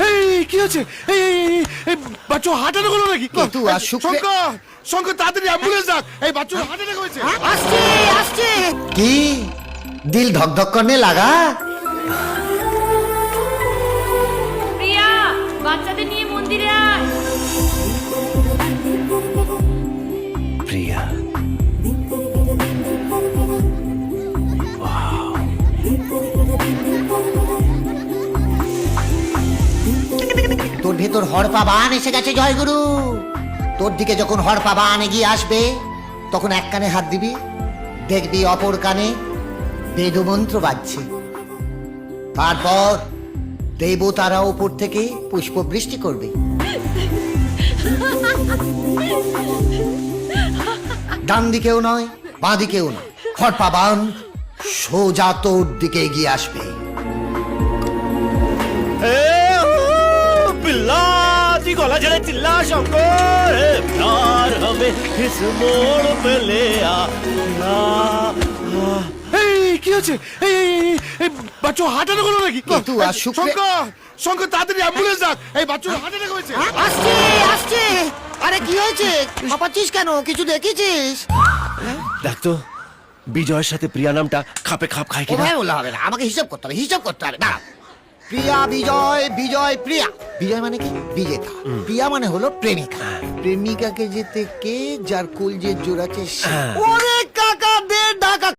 এই কি হচ্ছে? এই এই এই, এই বাচ্চা হার্ট অ্যাটাক হলো নাকি? কিন্তু আর শুক্রে- শঙ্কর শঙ্কর তাড়াতাড়ি অ্যাম্বুলেন্স ডাক। এই বাচ্চা হার্ট অ্যাটাক হয়েছে। আসছে আসছে। কি দিল ধক ধক করনে লাগা? প্রিয়া, বাচ্চাদের নিয়ে মন্দিরে আয়। প্রিয়া তোর ভেতর হড়পা বান এসে গেছে জয়গুরু। তোর দিকে যখন হড়পা বান এগিয়ে আসবে তখন এক কানে হাত দিবি, দেখবি অপর কানে বেদমন্ত্র বাজছে। তারপর দেবতারা উপর থেকে পুষ্প বৃষ্টি করবে। ডান দিকেও নয় বাঁ দিকেও নয়, হড়পা বান সোজা তোর দিকে এগিয়ে আসবে। पिल्ला गला जड़े चिल्ला शंकर प्यार हमें इस मोड़ पे ले आ। এই কি হচ্ছে? এই এই এই, এই বাচ্চা হার্ট অ্যাটাক হলো নাকি? কিন্তু আর শুক্রে- শঙ্কর শঙ্কর তাড়াতাড়ি অ্যাম্বুলেন্স ডাক। এই বাচ্চা হার্ট অ্যাটাক হয়েছে। আসছে আসছে। আরে কি হয়েছে? হাঁপাচ্ছিস কেন? কিছু দেখেছিস? দেখ তো বিজয়ের সাথে প্রিয়া নামটা খাপে খাপ খায় কিনা। ওভাবে বললে হবে না, আমাকে হিসাব করতে হবে, হিসাব করতে হবে। দাঁড়া, প্রিয়া বিজয়, বিজয় প্রিয়া। বিজয় মানে কি? বিজেতা। প্রিয়া মানে হলো প্রেমিকা। প্রেমিকাকে যেতে কে যার কুল যে জোড়াচ্ছে সে। ওরে